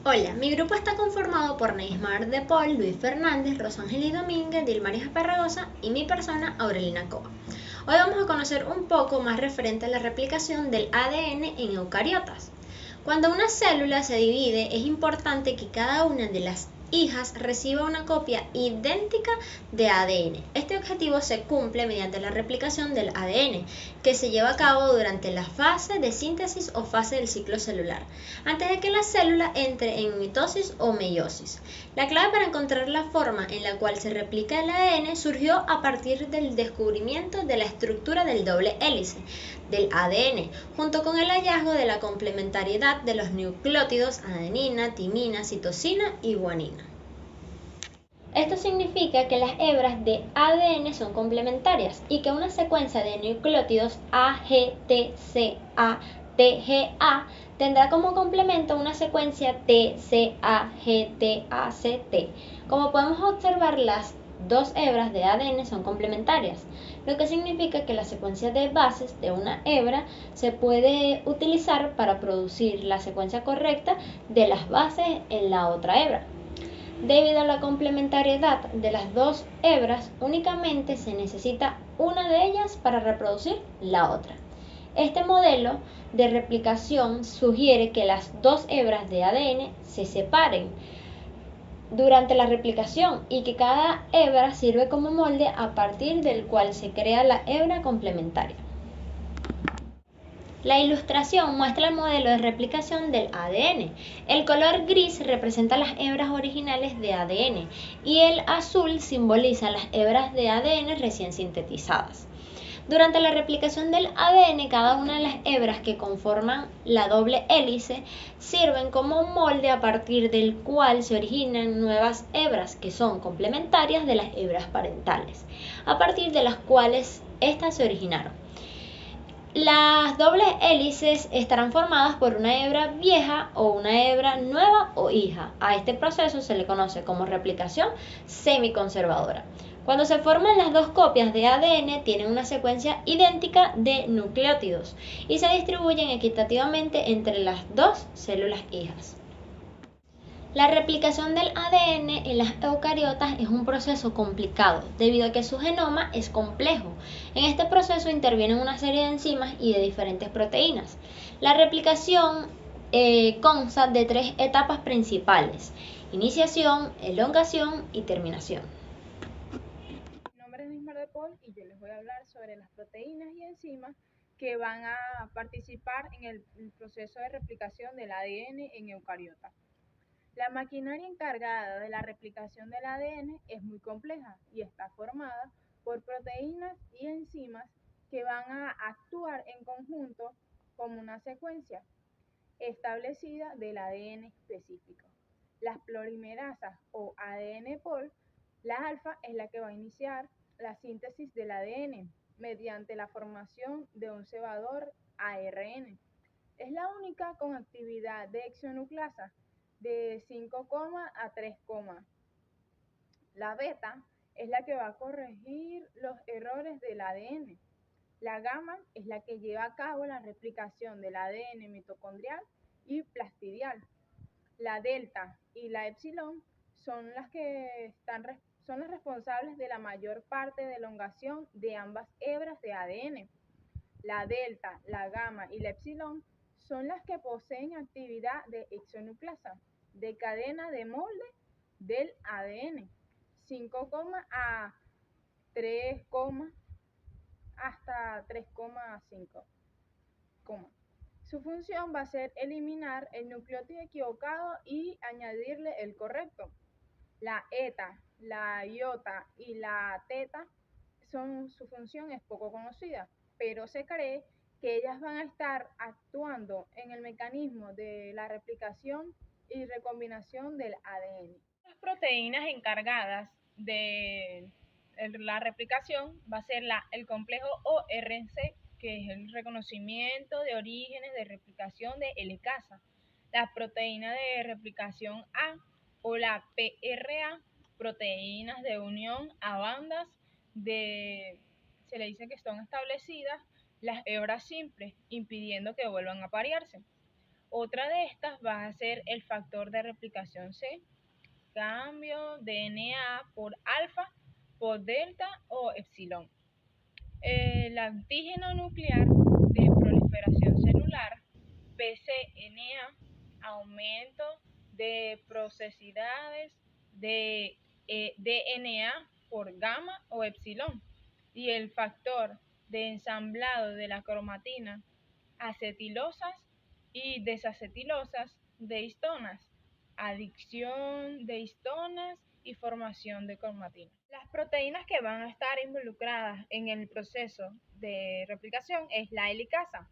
Hola, mi grupo está conformado por Neismar de Paul, Luis Fernández, Rosángel Domínguez, Dilmaris Esparragosa y mi persona, Aurelina Cova. Hoy vamos a conocer un poco más referente a la replicación del ADN en eucariotas. Cuando una célula se divide, es importante que cada una de las hijas reciba una copia idéntica de ADN. Este objetivo se cumple mediante la replicación del ADN, que se lleva a cabo durante la fase de síntesis o fase del ciclo celular, antes de que la célula entre en mitosis o meiosis. La clave para encontrar la forma en la cual se replica el ADN surgió a partir del descubrimiento de la estructura del doble hélice del ADN, junto con el hallazgo de la complementariedad de los nucleótidos adenina, timina, citosina y guanina. Esto significa que las hebras de ADN son complementarias y que una secuencia de nucleótidos A, G, T, C, A, T, G, A tendrá como complemento una secuencia T, C, A, G, T, A, C, T. Como podemos observar, las dos hebras de ADN son complementarias, lo que significa que la secuencia de bases de una hebra se puede utilizar para producir la secuencia correcta de las bases en la otra hebra. Debido a la complementariedad de las dos hebras, únicamente se necesita una de ellas para reproducir la otra. Este modelo de replicación sugiere que las dos hebras de ADN se separen durante la replicación y que cada hebra sirve como molde a partir del cual se crea la hebra complementaria. La ilustración muestra el modelo de replicación del ADN. El color gris representa las hebras originales de ADN y el azul simboliza las hebras de ADN recién sintetizadas. Durante la replicación del ADN, cada una de las hebras que conforman la doble hélice sirven como un molde a partir del cual se originan nuevas hebras que son complementarias de las hebras parentales, a partir de las cuales éstas se originaron. Las dobles hélices estarán formadas por una hebra vieja o una hebra nueva o hija. A este proceso se le conoce como replicación semiconservadora. Cuando se forman las dos copias de ADN, tienen una secuencia idéntica de nucleótidos y se distribuyen equitativamente entre las dos células hijas. La replicación del ADN en las eucariotas es un proceso complicado debido a que su genoma es complejo. En este proceso intervienen una serie de enzimas y de diferentes proteínas. La replicación consta de tres etapas principales: iniciación, elongación y terminación. Mi nombre es Nismar de Paul y yo les voy a hablar sobre las proteínas y enzimas que van a participar en el proceso de replicación del ADN en eucariotas. La maquinaria encargada de la replicación del ADN es muy compleja y está formada por proteínas y enzimas que van a actuar en conjunto como una secuencia establecida del ADN específico. Las polimerasas o ADN pol, la alfa es la que va a iniciar la síntesis del ADN mediante la formación de un cebador ARN. Es la única con actividad de hexanucleasa de 5, a 3, la beta es la que va a corregir los errores del ADN. La gamma es la que lleva a cabo la replicación del ADN mitocondrial y plastidial. La delta y la epsilon son son las responsables de la mayor parte de elongación de ambas hebras de ADN. La delta, la gamma y la epsilon son las que poseen actividad de hexanucleasa, de cadena de molde del ADN, 5, a 3, hasta 3,5. Su función va a ser eliminar el nucleótido equivocado y añadirle el correcto. La eta, la iota y la teta su función es poco conocida, pero se cree que ellas van a estar actuando en el mecanismo de la replicación y recombinación del ADN. Las proteínas encargadas de la replicación va a ser el complejo ORC, que es el reconocimiento de orígenes de replicación de helicasa, la proteína de replicación A o la PRA, proteínas de unión a bandas se le dice que son establecidas las hebras simples, impidiendo que vuelvan a parearse. Otra de estas va a ser el factor de replicación C, cambio DNA por alfa, por delta o epsilon. El antígeno nuclear de proliferación celular, pCNA, aumento de procesidades de DNA por gamma o epsilon, y el factor de ensamblado de la cromatina, acetilosas y desacetilosas de histonas, adicción de histonas y formación de cromatina. Las proteínas que van a estar involucradas en el proceso de replicación es la helicasa.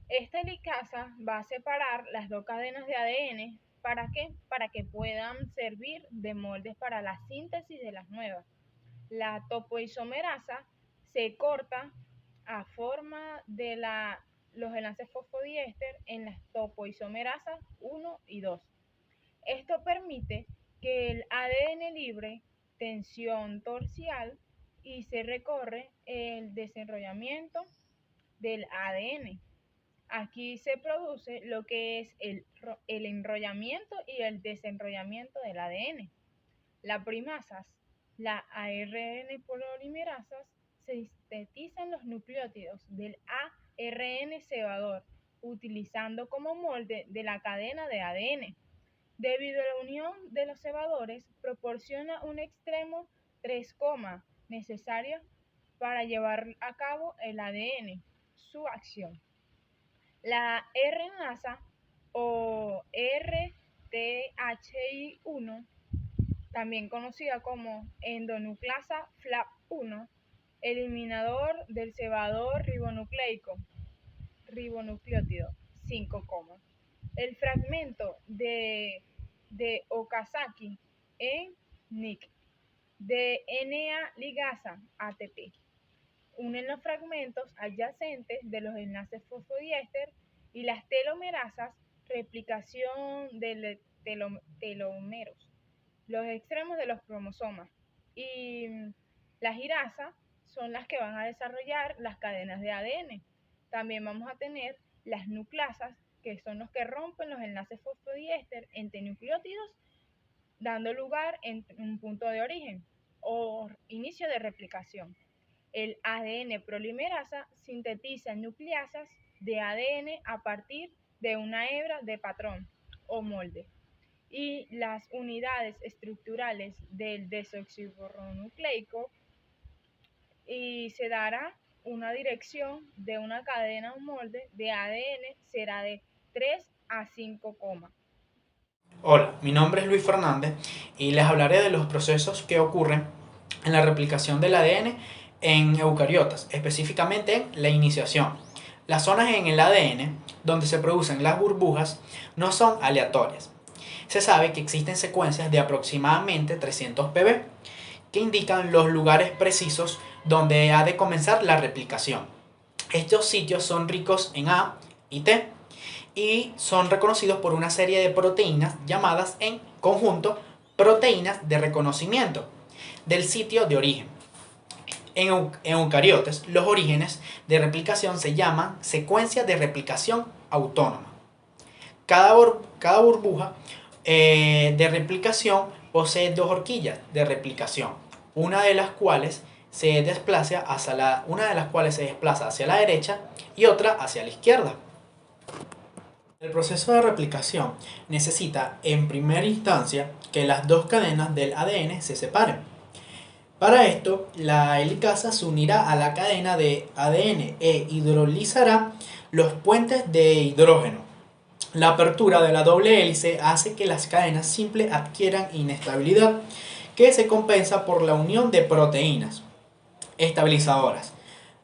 Esta helicasa va a separar las dos cadenas de ADN. ¿Para qué? Para que puedan servir de moldes para la síntesis de las nuevas. La topoisomerasa se corta a forma de los enlaces fosfodiéster en las topoisomerasas 1 y 2. Esto permite que el ADN libre tensión torsial y se recorre el desenrollamiento del ADN. Aquí se produce lo que es el enrollamiento y el desenrollamiento del ADN. Las primasas, la ARN polimerasas, sintetizan los nucleótidos del ARN cebador, utilizando como molde de la cadena de ADN. Debido a la unión de los cebadores, proporciona un extremo 3, necesario para llevar a cabo el ADN, su acción. La RNasa o RTHI1, también conocida como endonucleasa FLAP1, eliminador del cebador ribonucleótido 5, el fragmento de Okazaki en NIC de NA ligasa ATP. Unen los fragmentos adyacentes de los enlaces fosfodiéster y las telomerasas, replicación de telómeros, los extremos de los cromosomas. Y las girasas son las que van a desarrollar las cadenas de ADN. También vamos a tener las nucleasas, que son los que rompen los enlaces fosfodiéster entre nucleótidos, dando lugar en un punto de origen o inicio de replicación. El ADN polimerasa sintetiza nucleasas de ADN a partir de una hebra de patrón o molde, y las unidades estructurales del desoxirribonucleico, y se dará una dirección de una cadena o molde de ADN será de 3 a 5, Hola, mi nombre es Luis Fernández y les hablaré de los procesos que ocurren en la replicación del ADN en eucariotas, específicamente en la iniciación. Las zonas en el ADN donde se producen las burbujas no son aleatorias. Se sabe que existen secuencias de aproximadamente 300 pp que indican los lugares precisos donde ha de comenzar la replicación. Estos sitios son ricos en A y T y son reconocidos por una serie de proteínas llamadas en conjunto proteínas de reconocimiento del sitio de origen. En eucariotes, los orígenes de replicación se llaman secuencia de replicación autónoma. Cada burbuja de replicación posee dos horquillas de replicación, una de las cuales se desplaza hacia la derecha y otra hacia la izquierda. El proceso de replicación necesita en primera instancia que las dos cadenas del ADN se separen. Para esto, la helicasa se unirá a la cadena de ADN e hidrolizará los puentes de hidrógeno. La apertura de la doble hélice hace que las cadenas simples adquieran inestabilidad, que se compensa por la unión de proteínas estabilizadoras.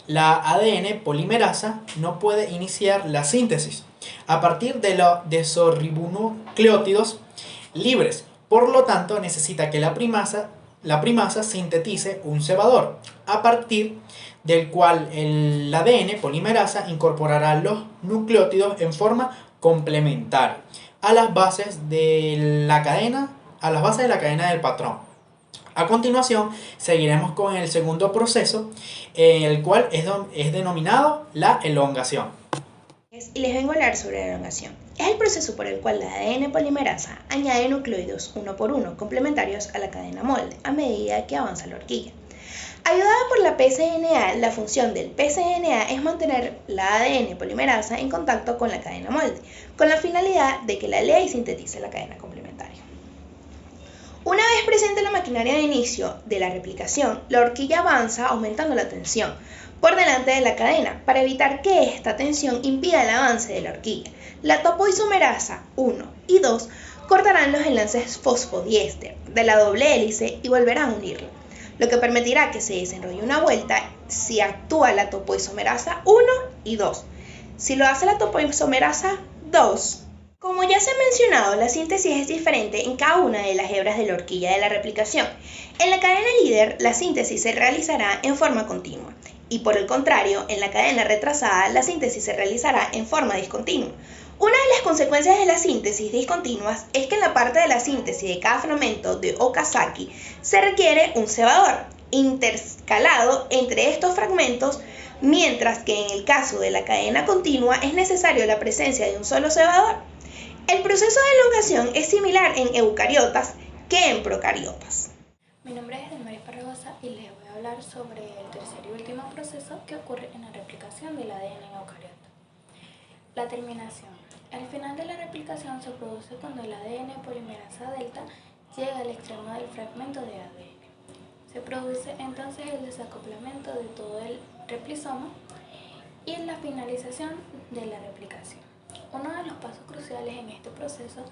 La ADN polimerasa no puede iniciar la síntesis a partir de los desoxirribonucleótidos libres, por lo tanto necesita que la primasa sintetice un cebador, a partir del cual el ADN polimerasa incorporará los nucleótidos en forma complementaria a las bases de la cadena del patrón. A continuación seguiremos con el segundo proceso, el cual es denominado la elongación. Y les vengo a hablar sobre la elongación. Es el proceso por el cual la ADN polimerasa añade nucleóidos uno por uno complementarios a la cadena molde a medida que avanza la horquilla. Ayudada por la pCNA, la función del pCNA es mantener la ADN polimerasa en contacto con la cadena molde, con la finalidad de que la lea y sintetice la cadena complementaria. Una vez presente la maquinaria de inicio de la replicación, la horquilla avanza aumentando la tensión por delante de la cadena para evitar que esta tensión impida el avance de la horquilla. La topoisomerasa 1 y 2 cortarán los enlaces fosfodiéster de la doble hélice y volverán a unirlo, lo que permitirá que se desarrolle una vuelta si actúa la topoisomerasa 1 y 2. Si lo hace la topoisomerasa 2, como ya se ha mencionado, la síntesis es diferente en cada una de las hebras de la horquilla de la replicación. En la cadena líder, la síntesis se realizará en forma continua, y por el contrario, en la cadena retrasada, la síntesis se realizará en forma discontinua. Una de las consecuencias de las síntesis discontinuas es que en la parte de la síntesis de cada fragmento de Okazaki se requiere un cebador intercalado entre estos fragmentos, mientras que en el caso de la cadena continua es necesario la presencia de un solo cebador. El proceso de elongación es similar en eucariotas que en procariotas. Mi nombre es Delmaris Parragosa y les voy a hablar sobre el tercer y último proceso que ocurre en la replicación del ADN en eucariota. La terminación. El final de la replicación se produce cuando el ADN polimerasa delta llega al extremo del fragmento de ADN. Se produce entonces el desacoplamiento de todo el replisoma y la finalización de la replicación. Uno de los pasos cruciales en este proceso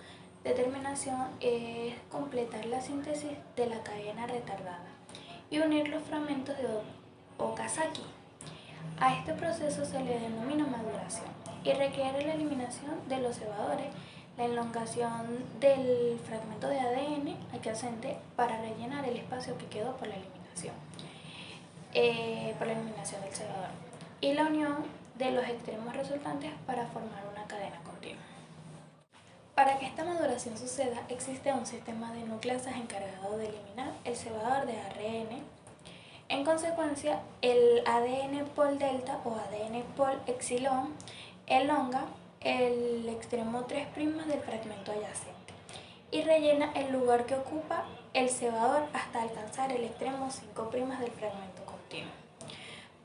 de terminación es completar la síntesis de la cadena retardada y unir los fragmentos de Okazaki. A este proceso se le denomina maduración y requiere la eliminación de los cebadores, la elongación del fragmento de ADN adyacente para rellenar el espacio que quedó por la eliminación del cebador y la unión de los extremos resultantes para formar una cadena continua. Para que esta maduración suceda, existe un sistema de nucleasas encargado de eliminar el cebador de ARN. En consecuencia, el ADN pol delta o ADN pol epsilon elonga el extremo 3' del fragmento adyacente y rellena el lugar que ocupa el cebador hasta alcanzar el extremo 5' del fragmento continuo.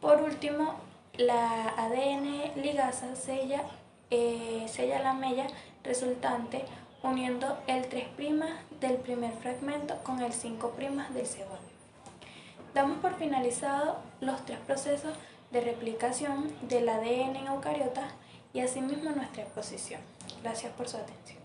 Por último, la ADN ligasa sella la mella resultante uniendo el 3' del primer fragmento con el 5' del segundo. Damos por finalizado los 3 procesos de replicación del ADN en eucariotas y asimismo nuestra exposición. Gracias por su atención.